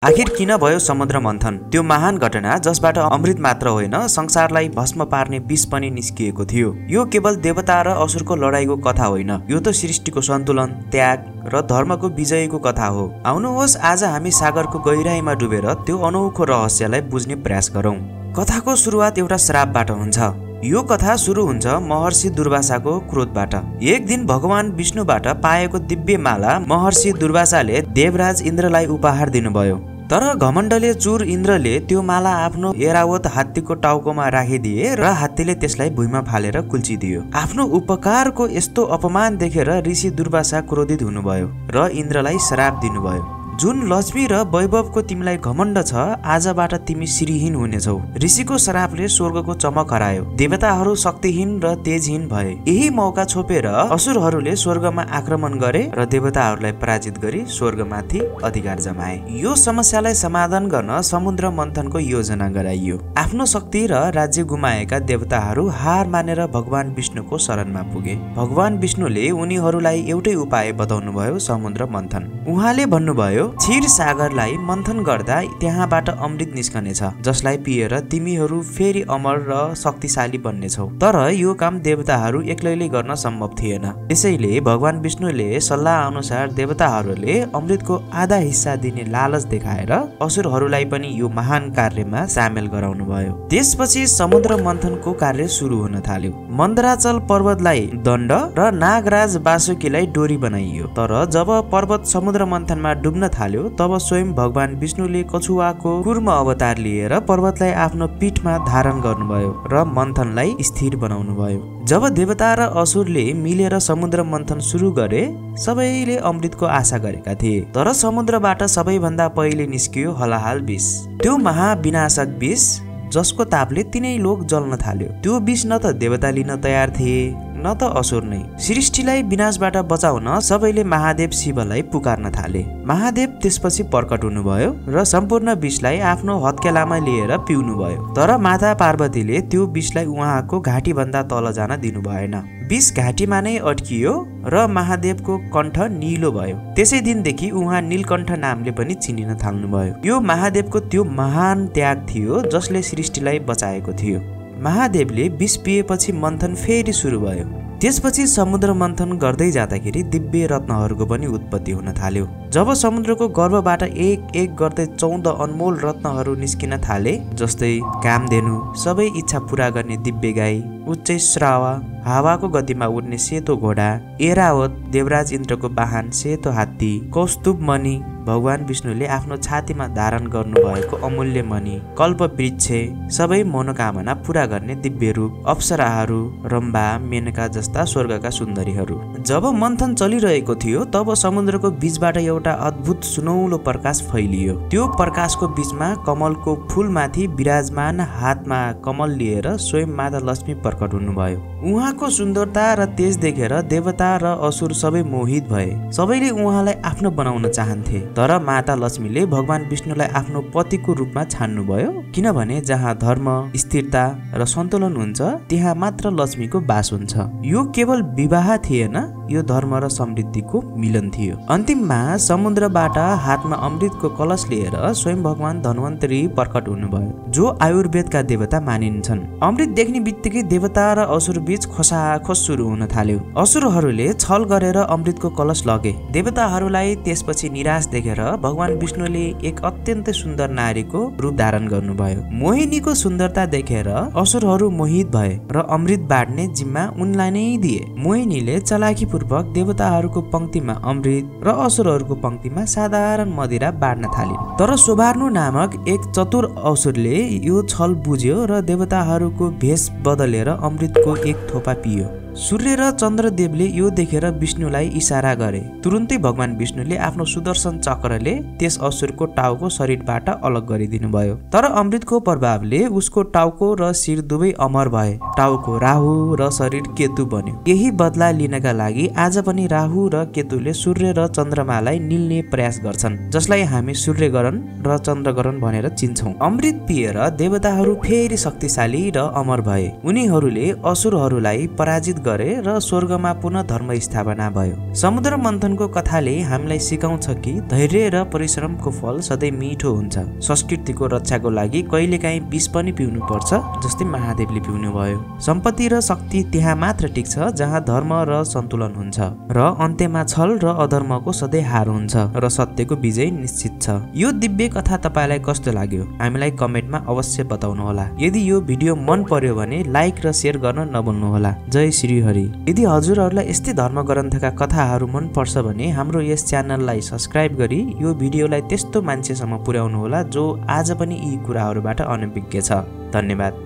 आखिर किन भयो समुद्र मन्थन? त्यो महान घटना जसबाट अमृत मात्र होइन संसारलाई भस्म पार्ने विष पनि निस्किएको थियो। यो केवल देवता र असुरको लडाईँको कथा होइन, यो त सृष्टिको सन्तुलन, त्याग र धर्मको विजयको कथा हो। आउनुहोस् आज हामी सागरको गहिराईमा डुबेर त्यो अनौठो रहस्यलाई बुझ्ने प्रयास गरौँ। कथाको सुरुवात एउटा श्रापबाट हुन्छ। यो कथा सुरु हुन्छ महर्षि दुर्वासाको क्रोधबाट। एक दिन भगवान विष्णुबाट पाएको दिव्य माला महर्षि दुर्वासाले देवराज इन्द्रलाई उपहार दिनुभयो। तर घमण्डले चुर इन्द्रले त्यो माला आफ्नो एरावत हात्तीको टाउकोमा राखिदिए र हात्तीले त्यसलाई भुइँमा फालेर कुल्चिदियो। आफ्नो उपकारको यस्तो अपमान देखेर ऋषि दुर्वासा क्रोधित हुनुभयो र इन्द्रलाई श्राप दिनुभयो। जुन लक्ष्मी र वैभवको तिमीलाई घमण्ड छ, आजबाट तिमी श्रीहीन हुनेछौ। ऋषिको श्रापले स्वर्गको चमक हरायो, देवताहरू शक्तिहीन र तेजहीन भए। यही मौका छोपेर असुरहरूले स्वर्गमा आक्रमण गरे र देवताहरूलाई पराजित गरी स्वर्गमाथि अधिकार जमाए। यो समस्यालाई समाधान गर्न समुद्र मन्थनको योजना गराइयो। आफ्नो शक्ति र राज्य गुमाएका देवताहरू हार मानेर भगवान विष्णुको शरणमा पुगे। भगवान विष्णुले उनीहरूलाई एउटै उपाय बताउनुभयो, समुद्र मन्थन। उहाँले भन्नुभयो, क्षीर सागरलाई मन्थन गर्दा त्यहाँबाट अमृत निस्कनेछ, जसलाई पिएर तिमीहरू फेरि अमर र शक्तिशाली बन्नेछौ। तर यो काम देवताहरू एक्लैले गर्न सम्भव थिएन। त्यसैले भगवान विष्णुले सल्लाह अनुसार देवताहरूले अमृतको आधा हिस्सा दिने लालच देखाएर असुरहरूलाई पनि यो महान कार्यमा सामेल गराउनु भयो। त्यसपछि समुद्र मन्थनको कार्य सुरु हुन थाल्यो। मन्दराचल पर्वतलाई दण्ड र नागराज वासुकीलाई डोरी बनाइयो। तर जब पर्वत समुद्र मन्थनमा डुब्न थाल्यो तब स्वयं भगवान विष्णुले कछुवाको कुर्म अवतार लिएर पर्वतलाई आफ्नो पीठमा धारण गर्नुभयो र मन्थनलाई स्थिर बनाउनु भयो। जब देवता र असुरले मिलेर समुद्र मन्थन सुरु गरे, सबैले अमृतको आशा गरेका थिए। तर समुद्रबाट सबैभन्दा पहिले निस्कियो हलाहाल विष। त्यो महाविनाशक विष जसको तापले तिनै लोक जल्न थाल्यो। त्यो विष न त देवता लिन तयार थिए न त असुर नै। सृष्टिलाई विनाशबाट बचाउन सबैले महादेव शिवलाई पुकार्न थाले। महादेव त्यसपछि प्रकट हुनुभयो र सम्पूर्ण विषलाई आफ्नो हत्केलामा लिएर पिउनु भयो। तर माता पार्वतीले त्यो विषलाई उहाँको घाँटी भन्दा तल जान दिनु भएन। विष घाँटीमा नै अड्कियो र महादेवको कण्ठ निलो भयो। त्यसै दिनदेखि उहाँ नीलकण्ठ नामले पनि चिनिन थाल्नुभयो। यो महादेवको त्यो महान त्याग थियो जसले सृष्टिलाई बचाएको थियो। महादेवले विष पिएपछि मन्थन फेरि सुरु भयो। त्यसपछि समुद्र मन्थन गर्दै जाँदाखेरि दिव्य रत्नहरूको पनि उत्पत्ति हुन थाल्यो। जब समुद्रको गर्भबाट एक एक गर्दै 14 अनमोल रत्नहरू निस्किन थाले, जस्तै कामधेनु, सबै इच्छा पूरा गर्ने दिव्य गाई, उच्च श्रावा, हावाको गतिमा उड्ने सेतो घोडा, एरावत देवराज इन्द्रको वाहन सेतो हात्ती, कौस्तुभ मणि भगवान विष्णुले आफ्नो छातीमा धारण गर्नु भएको अमूल्य मणि, कल्प वृक्ष, सबै मनोकामना पूरा गर्ने दिव्य रूप, अप्सराहरू, रम्बा, मेनका जस्ता स्वर्गका सुन्दरीहरू। जब मन्थन चलिरहेको थियो तब समुद्रको बीचबाट एउटा अद्भुत सुनौलो प्रकाश फैलियो। त्यो प्रकाशको बीचमा कमलको फूलमाथि विराजमान हातमा कमल लिएर स्वयं माता लक्ष्मी प्रकट हुनुभयो। उहाँको सुन्दरता र तेज देखेर देवता र असुर सबै मोहित भए। सबैले उहाँलाई आफ्नो बनाउन चाहन्थे। तर माता लक्ष्मीले भगवान विष्णुलाई आफ्नो पतिको रूपमा छान्नुभयो, किनभने जहाँ धर्म, स्थिरता र सन्तुलन हुन्छ त्यहाँ मात्र लक्ष्मीको वास हुन्छ। यो केवल विवाह थिएन, यो धर्म र समृद्धिको मिलन थियो। अन्तिममा समुद्रबाट हातमा अमृतको कलश लिएर स्वयं भगवान धन्वन्तरी प्रकट हुनुभयो, जो आयुर्वेदका देवता मानिन्छन्। अमृत देख्ने बित्तिकै देवता र असुर बीच खोसाखोस सुरु हुन थाल्यो। असुरहरूले छल गरेर अमृतको कलश लगे। देवताहरूलाई त्यसपछि निराश देखेर भगवान विष्णुले एक अत्यन्तै सुन्दर नारीको रूप धारण गर्नुभयो। मोहिनीको सुन्दरता देखेर असुरहरू मोहित भए र अमृत बाँड्ने जिम्मा उनलाई नै दिए। मोहिनीले चलाखीपूर्वक देवताहरूको पंक्तिमा अमृत र असुरहरूको पंक्तिमा साधारण मदिरा बाँड्न थालिन्। तर सोभार्नु नामक एक चतुर असुरले यो छल बुझ्यो र देवताहरूको भेष बदलेर अमृतको एक थोपा पियो। सूर्य र चन्द्रदेवले यो देखेर विष्णुलाई इशारा गरे। तुरुन्तै भगवान विष्णुले आफ्नो सुदर्शन चक्रले त्यस असुरको टाउको शरीरबाट अलग गरिदिनु भयो। तर अमृतको प्रभावले उसको टाउको र शिर दुवै अमर भए। टाउको राहु र शरीर केतु बन्यो। यही बदला लिनका लागि आज पनि राहु र केतुले सूर्य र चन्द्रमालाई निल्ने प्रयास गर्छन्, जसलाई हामी सूर्यग्रहण र चन्द्रग्रहण भनेर चिन्छौं। अमृत पिएर देवताहरू फेरि शक्तिशाली र अमर भए। उनीहरूले असुरहरूलाई पराजित गरे र स्वर्गमा पुनः धर्म स्थापना भयो। समुद्र मन्थनको कथाले हामीलाई सिकाउँछ कि धैर्य र परिश्रमको फल सधैँ मिठो हुन्छ। संस्कृतिको रक्षाको लागि कहिलेकाहीँ विष पनि पिउनु पर्छ, जस्तै महादेवले पिउनु भयो। सम्पत्ति र शक्ति त्यहाँ मात्र टिक्छ जहाँ धर्म र सन्तुलन हुन्छ र अन्त्यमा छल र अधर्मको सधैँ हार हुन्छ र सत्यको विजय निश्चित छ। यो दिव्य कथा तपाईलाई कस्तो लाग्यो हामीलाई कमेन्टमा अवश्य बताउनुहोला। यदि यो भिडियो मन पर्यो भने लाइक र शेयर गर्न नभुल्नुहोला। जय श्री हरि। यदि हजुरहरूलाई यस्तै धर्म ग्रन्थका कथाहरू मन पर्छ भने हाम्रो यस च्यानललाई सब्स्क्राइब गरी यो भिडियोलाई त्यस्तो मान्छेसम्म पुर्याउनुहोला जो आज पनि यी कुराहरूबाट अनभिज्ञ छ। धन्यवाद।